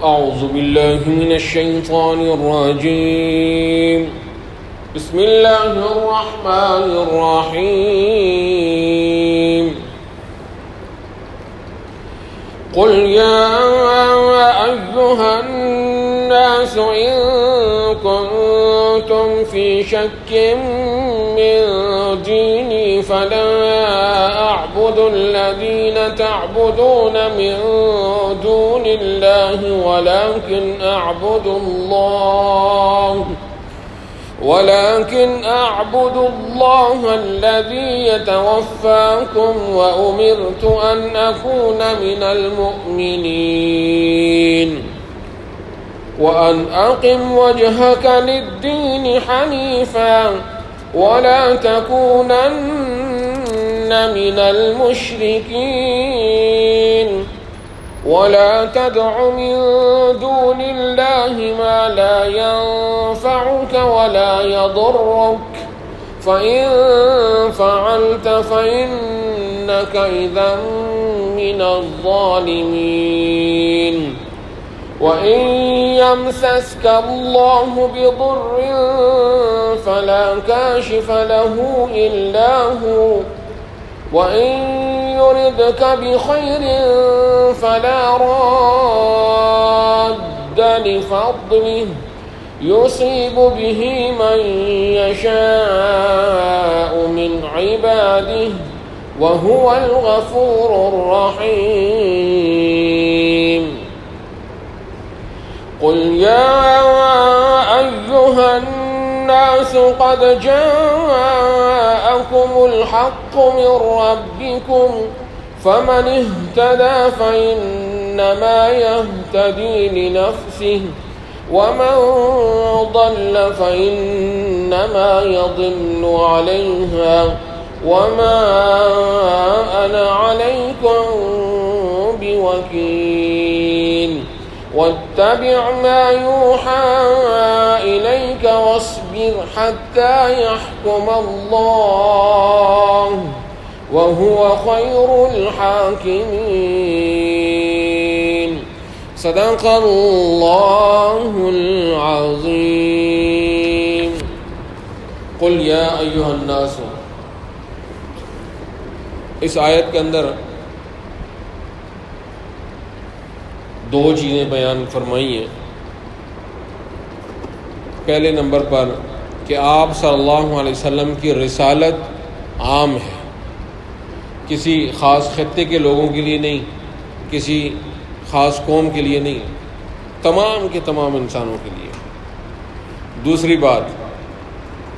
أعوذ بالله من الشيطان الرجيم بسم الله الرحمن الرحيم قل يا أيها الناس إن كنتم في شك من ديني فلا أعبد الذين تعبدون من دون الله ولكن أعبد الله الذي يتوفاكم وأمرت أن أكون من المؤمنين وأن أقم وجهك للدين حنيفا ولا تكونن من المشركين ولا تدع من دون الله ما لا ينفعك ولا يضرك فإن فعلت فإنك إذا من الظالمين وإن يمسسك الله بضر فلا كاشف له إلا هو وإن يردك بخير فلا راد لفضله يصيب به من يشاء من عباده وهو الغفور الرحيم قل يا أيها الناس قد جاءكم الحق من ربكم فمن اهتدى فإنما يهتدي لنفسه ومن ضل فإنما يضل عليها وما أنا عليكم بوكيل واتبع ما يوحى إليك واصبر حتى يحكم الله وهو خير الحاكمين صدق الله العظيم قل يا أيها الناس. اس آیت کے اندر دو چیزیں بیان فرمائی ہیں. پہلے نمبر پر کہ آپ صلی اللہ علیہ وسلم کی رسالت عام ہے، کسی خاص خطے کے لوگوں کے لیے نہیں، کسی خاص قوم کے لیے نہیں، تمام کے تمام انسانوں کے لیے. دوسری بات،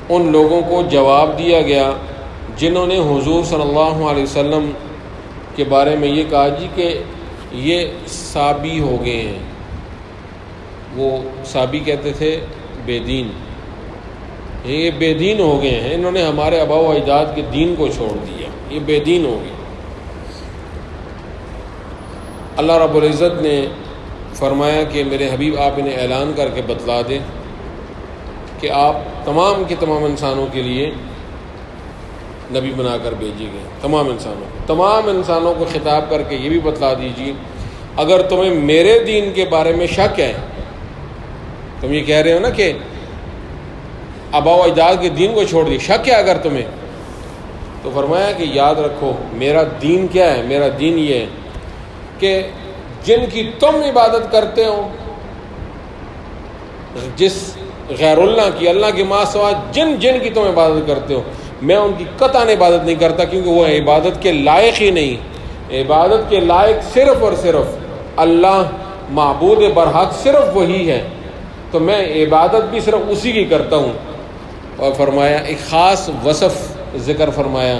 ان لوگوں کو جواب دیا گیا جنہوں نے حضور صلی اللہ علیہ وسلم کے بارے میں یہ کہا جی کہ یہ صابی ہو گئے ہیں. وہ صابی کہتے تھے بے دین، یہ بے دین ہو گئے ہیں، انہوں نے ہمارے آباء و اجداد کے دین کو چھوڑ دیا، یہ بے دین ہو گئے. اللہ رب العزت نے فرمایا کہ میرے حبیب آپ انہیں اعلان کر کے بتلا دیں کہ آپ تمام کے تمام انسانوں کے لیے نبی بنا کر بھیجے گئے. تمام انسانوں کو خطاب کر کے یہ بھی بتلا دیجیے اگر تمہیں میرے دین کے بارے میں شک ہے، تم یہ کہہ رہے ہو نا کہ آباء و اجداد کے دین کو چھوڑ دی، شک ہے اگر تمہیں، تو فرمایا کہ یاد رکھو میرا دین کیا ہے. میرا دین یہ ہے کہ جن کی تم عبادت کرتے ہو، جس غیر اللہ کی، اللہ کے ماں سوا جن کی تم عبادت کرتے ہو، میں ان کی قطعاً عبادت نہیں کرتا، کیونکہ وہ عبادت کے لائق ہی نہیں. عبادت کے لائق صرف اور صرف اللہ، معبود برحق صرف وہی ہے، تو میں عبادت بھی صرف اسی کی کرتا ہوں. اور فرمایا ایک خاص وصف ذکر فرمایا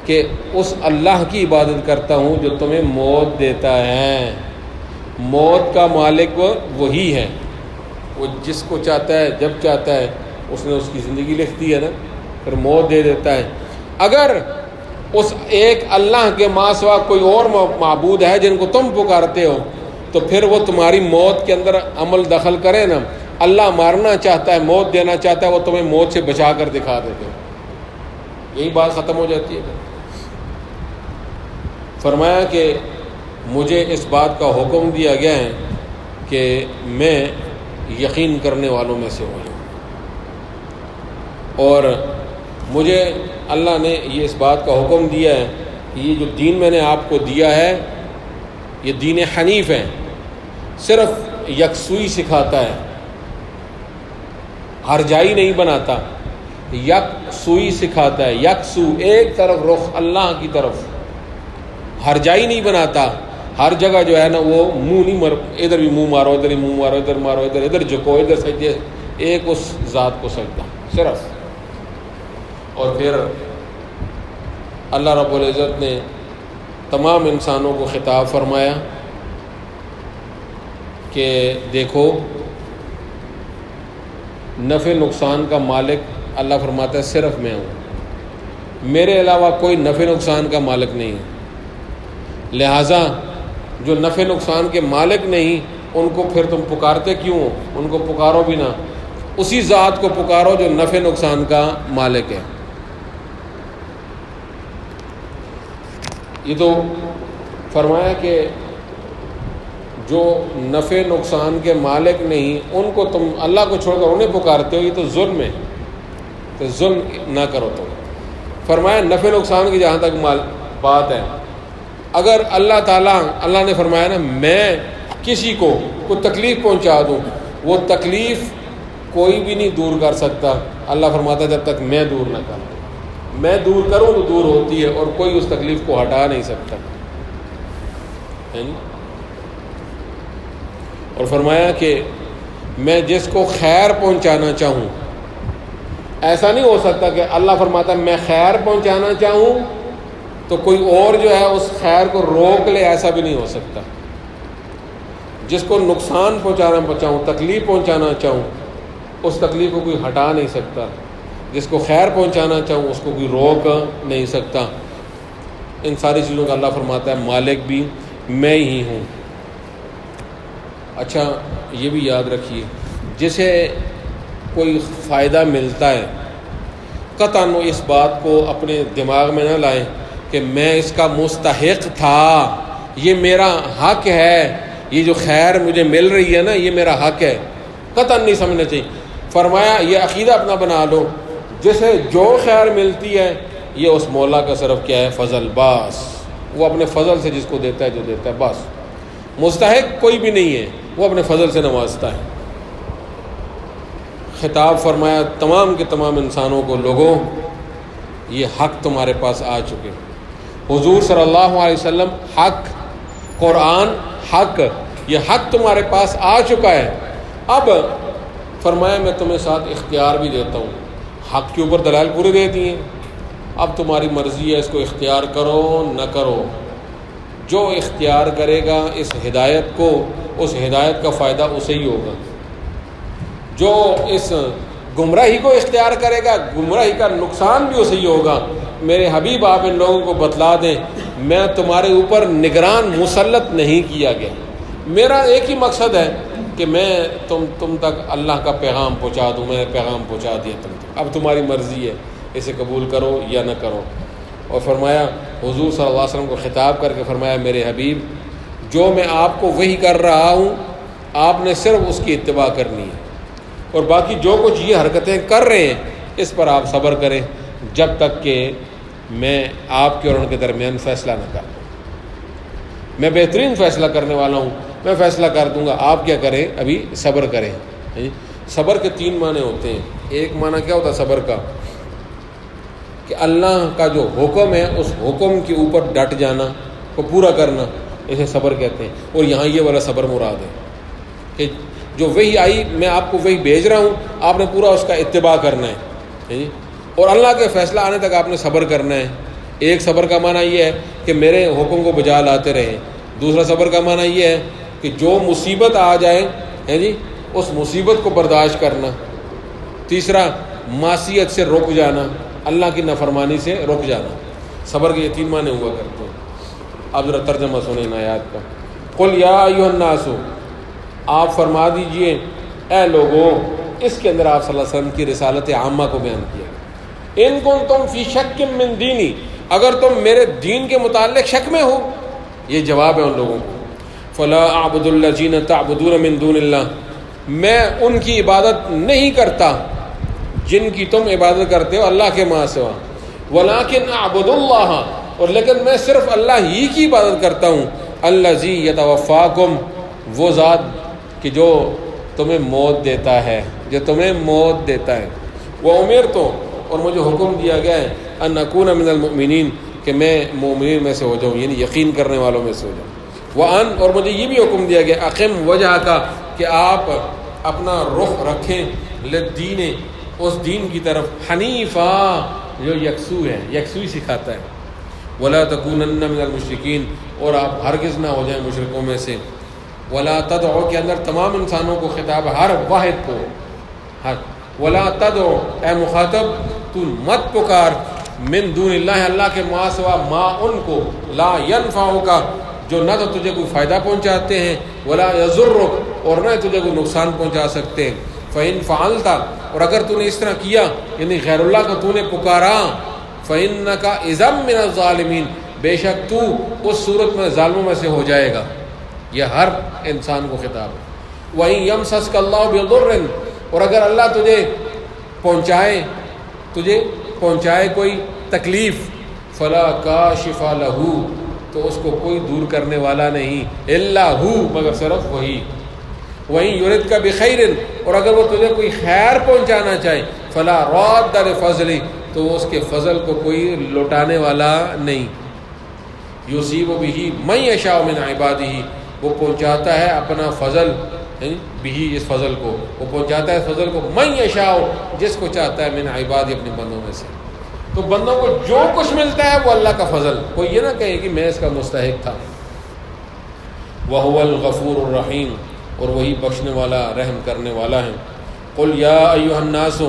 کہ اس اللہ کی عبادت کرتا ہوں جو تمہیں موت دیتا ہے. موت کا مالک وہی ہے، وہ جس کو چاہتا ہے جب چاہتا ہے اس نے اس کی زندگی لکھ دی ہے نا، پھر موت دے دیتا ہے. اگر اس ایک اللہ کے ماں سوا کوئی اور معبود ہے جن کو تم پکارتے ہو، تو پھر وہ تمہاری موت کے اندر عمل دخل کرے نا. اللہ مارنا چاہتا ہے، موت دینا چاہتا ہے، وہ تمہیں موت سے بچا کر دکھا دیتے. یہی بات ختم ہو جاتی ہے. فرمایا کہ مجھے اس بات کا حکم دیا گیا ہے کہ میں یقین کرنے والوں میں سے ہو جاؤں، اور مجھے اللہ نے یہ اس بات کا حکم دیا ہے کہ یہ جو دین میں نے آپ کو دیا ہے یہ دین حنیف ہے، صرف یکسوئی سکھاتا ہے، ہرجائی نہیں بناتا، یکسوئی سکھاتا ہے، یکسو ایک طرف رخ اللہ کی طرف، ہرجائی نہیں بناتا، ہر جگہ جو ہے نا وہ منہ نہیں ادھر بھی منہ مارو، ادھر ہی منہ مارو، ادھر مارو، ادھر جھکو، ادھر سجدے، ایک اس ذات کو سجدہ صرف۔ اور پھر اللہ رب العزت نے تمام انسانوں کو خطاب فرمایا کہ دیکھو نفع نقصان کا مالک اللہ فرماتا ہے صرف میں ہوں، میرے علاوہ کوئی نفع نقصان کا مالک نہیں ہے، لہٰذا جو نفع نقصان کے مالک نہیں ان کو پھر تم پکارتے کیوں ہو؟ ان کو پکارو بھی نہ، اسی ذات کو پکارو جو نفع نقصان کا مالک ہے۔ یہ تو فرمایا کہ جو نفع نقصان کے مالک نہیں ان کو تم اللہ کو چھوڑ کر انہیں پکارتے ہو، یہ تو ظلم ہے، تو ظلم نہ کرو تم۔ فرمایا نفع نقصان کی جہاں تک بات ہے، اگر اللہ تعالیٰ، اللہ نے فرمایا نا میں کسی کو کوئی تکلیف پہنچا دوں، وہ تکلیف کوئی بھی نہیں دور کر سکتا، اللہ فرماتا ہے جب تک میں دور نہ کروں، میں دور کروں تو دور ہوتی ہے، اور کوئی اس تکلیف کو ہٹا نہیں سکتا۔ اور فرمایا کہ میں جس کو خیر پہنچانا چاہوں، ایسا نہیں ہو سکتا کہ اللہ فرماتا ہے میں خیر پہنچانا چاہوں تو کوئی اور جو ہے اس خیر کو روک لے، ایسا بھی نہیں ہو سکتا۔ جس کو نقصان پہنچانا چاہوں، تکلیف پہنچانا چاہوں، اس تکلیف کو کوئی ہٹا نہیں سکتا، جس کو خیر پہنچانا چاہوں اس کو کوئی روک نہیں سکتا۔ ان ساری چیزوں کا اللہ فرماتا ہے مالک بھی میں ہی ہوں۔ اچھا یہ بھی یاد رکھیے، جسے کوئی فائدہ ملتا ہے قطعاً اس بات کو اپنے دماغ میں نہ لائیں کہ میں اس کا مستحق تھا، یہ میرا حق ہے، یہ جو خیر مجھے مل رہی ہے نا یہ میرا حق ہے، قطعاً نہیں سمجھنا چاہیے۔ فرمایا یہ عقیدہ اپنا بنا لو، جسے جو خیر ملتی ہے یہ اس مولا کا صرف کیا ہے فضل، بس وہ اپنے فضل سے جس کو دیتا ہے جو دیتا ہے، بس مستحق کوئی بھی نہیں ہے، وہ اپنے فضل سے نوازتا ہے۔ خطاب فرمایا تمام کے تمام انسانوں کو، لوگوں یہ حق تمہارے پاس آ چکے، حضور صلی اللہ علیہ وسلم حق، قرآن حق، یہ حق تمہارے پاس آ چکا ہے۔ اب فرمایا میں تمہیں ساتھ اختیار بھی دیتا ہوں، حق کے اوپر دلائل پورے دے دیے، اب تمہاری مرضی ہے اس کو اختیار کرو نہ کرو۔ جو اختیار کرے گا اس ہدایت کو، اس ہدایت کا فائدہ اسے ہی ہوگا، جو اس گمراہی کو اختیار کرے گا گمراہی کا نقصان بھی اسے ہی ہوگا۔ میرے حبیب آپ ان لوگوں کو بتلا دیں میں تمہارے اوپر نگران مسلط نہیں کیا گیا، میرا ایک ہی مقصد ہے کہ میں تم تک اللہ کا پیغام پہنچا دوں، میں نے پیغام پہنچا دیا تم تک، اب تمہاری مرضی ہے اسے قبول کرو یا نہ کرو۔ اور فرمایا حضور صلی اللہ علیہ وسلم کو خطاب کر کے فرمایا میرے حبیب جو میں آپ کو وحی کر رہا ہوں آپ نے صرف اس کی اتباع کرنی ہے، اور باقی جو کچھ یہ حرکتیں کر رہے ہیں اس پر آپ صبر کریں جب تک کہ میں آپ کے اور ان کے درمیان فیصلہ نہ کر دوں۔ میں بہترین فیصلہ کرنے والا ہوں، میں فیصلہ کر دوں گا، آپ کیا کریں ابھی صبر کریں۔ صبر کے 3 معنی ہوتے ہیں۔ ایک معنی کیا ہوتا ہے صبر کا کہ اللہ کا جو حکم ہے اس حکم کے اوپر ڈٹ جانا، کو پورا کرنا، اسے صبر کہتے ہیں۔ اور یہاں یہ والا صبر مراد ہے کہ جو وحی آئی میں آپ کو وحی بھیج رہا ہوں آپ نے پورا اس کا اتباع کرنا ہے، اور اللہ کے فیصلہ آنے تک آپ نے صبر کرنا ہے۔ ایک صبر کا معنی یہ ہے کہ میرے حکم کو بجا لاتے رہیں، دوسرا صبر کا معنی یہ ہے کہ جو مصیبت آ جائے اس مصیبت کو برداشت کرنا، تیسرا معصیت سے رک جانا، اللہ کی نافرمانی سے رک جانا۔ صبر کے یہ 3 معنی ہوا کرتے ہیں۔ اب ذرا ترجمہ سنیں ان آیات کا۔ قل یا ایھا الناس، آپ فرما دیجئے اے لوگوں، اس کے اندر آپ صلی اللہ علیہ وسلم کی رسالت عامہ کو بیان کیا۔ ان کنتم فی شک من دینی، اگر تم میرے دین کے متعلق شک میں ہو، یہ جواب ہے ان لوگوں کو. فلا اعبد الذین تعبدون من دون اللہ، میں ان کی عبادت نہیں کرتا جن کی تم عبادت کرتے ہو اللہ کے ماں سوا. ولکن اعبد اللہ، اور لیکن میں صرف اللہ ہی کی عبادت کرتا ہوں. الذی یتوفاکم، وہ ذات کہ جو تمہیں موت دیتا ہے، جو تمہیں موت دیتا ہے. وامرت، اور مجھے حکم دیا گیا ہے ان اکون من المؤمنین، کہ میں مومنین میں سے ہو جاؤں، یعنی یقین کرنے والوں میں سے ہو جاؤں. اور مجھے یہ بھی حکم دیا گیا اقم وجہ کا، کہ آپ اپنا رخ رکھیں للدین، اس دین کی طرف، حنیفا، جو یکسو ہے، یکسوئی سکھاتا ہے. ولا تکونن من المشرکین، اور آپ ہرگز نہ ہو جائیں مشرکوں میں سے. ولا تدعو کے اندر تمام انسانوں کو خطاب، ہر واحد کو، ولا تدعو، اے مخاطب تو مت پکار، من دون اللہ، اللہ کے ماں سوا، ما ان کو، لا ینفعک، جو نہ تو تجھے کوئی فائدہ پہنچاتے ہیں، ولا یضرک، اور نہ تجھے کوئی نقصان پہنچا سکتے ہیں. فإن فعلت، اور اگر تو نے اس طرح کیا، یعنی غیر اللہ کو تو نے پکارا، فإنک اذا من الظالمین، بے شک تو اس صورت میں ظالموں میں سے ہو جائے گا. یہ ہر انسان کو خطاب ہے. وإن یمسسک اللہ بضر، اور اگر اللہ تجھے پہنچائے کوئی تکلیف، فلا کاشف لہ، تو اس کو کوئی دور کرنے والا نہیں، الا ہو، مگر صرف وہی. وہیں یردک بخیر، اور اگر وہ تجھے کوئی خیر پہنچانا چاہے، فلا راد لفضلہ، تو اس کے فضل کو کوئی لوٹانے والا نہیں. یصیب بہ من یشاء من عبادہ، وہ پہنچاتا ہے اپنا فضل، بھی اس فضل کو، وہ پہنچاتا ہے اس فضل کو، من یشاء، جس کو چاہتا ہے، من عبادہ، اپنے بندوں میں سے. تو بندوں کو جو کچھ ملتا ہے وہ اللہ کا فضل، کوئی یہ نہ کہے کہ میں اس کا مستحق تھا. وَهُوَ الْغَفُورُ الرَّحِيمُ، اور وہی بخشنے والا، رحم کرنے والا ہے. قُلْ يَا أَيُّهَا النَّاسُ،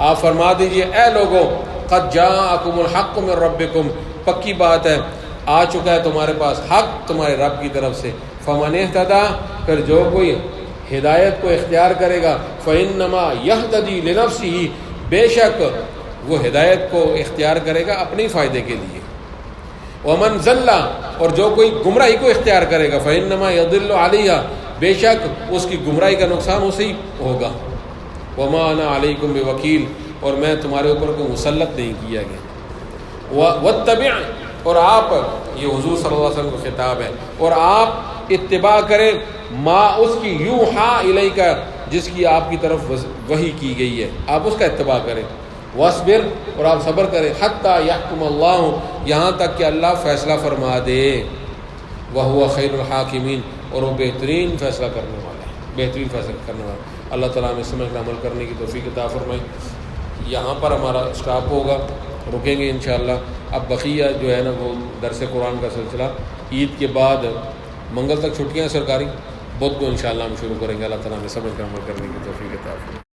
آپ فرما دیجئے اے لوگوں، قَدْ جَاءَكُمُ الْحَقُّ مِنْ رَبِّكُمْ، پکی بات ہے، آ چکا ہے تمہارے پاس حق تمہارے رب کی طرف سے. فَمَنِ اهْتَدَىٰ، پھر جو کوئی ہدایت کو اختیار کرے گا، فَإِنَّمَا يَهْتَدِي لِنَفْسِهِ، بے شک وہ ہدایت کو اختیار کرے گا اپنے فائدے کے لیے. وَمَنْ ضَلَّ، اور جو کوئی گمراہی کو اختیار کرے گا، فَإِنَّمَا يَضِلُّ عَلَيْهَا، بے شک اس کی گمراہی کا نقصان اسے ہی ہوگا. وَمَا أَنَا عَلَيْكُمْ بِوَكِيلٍ، اور میں تمہارے اوپر کوئی مسلط نہیں کیا گیا. وَاتَّبِعْ، اور آپ، یہ حضور صلی اللہ علیہ وسلم کو خطاب ہے، اور آپ اتباع کریں، ما اس کی، یوحا الیک، جس کی آپ کی طرف وحی کی گئی ہے، آپ اس کا اتباع کریں. واصبر، اور آپ صبر کریں، حتی یحکم اللہ، یہاں تک کہ اللہ فیصلہ فرما دے. وہو خیر الحاکمین، اور وہ بہترین فیصلہ کرنے والا ہے، بہترین فیصلہ کرنے والا. اللہ تعالیٰ ہمیں سمجھ کر عمل کرنے کی توفیق عطا فرمائے. یہاں پر ہمارا اسٹاپ ہوگا، رکیں گے انشاءاللہ. اب بقیہ جو ہے نا وہ درس قرآن کا سلسلہ عید کے بعد، منگل تک چھٹیاں سرکاری، بدھ کو انشاءاللہ ہم شروع کریں گے. اللہ تعالیٰ ہمیں سمجھ کر عمل کرنے کی توفیق عطا فرمائے.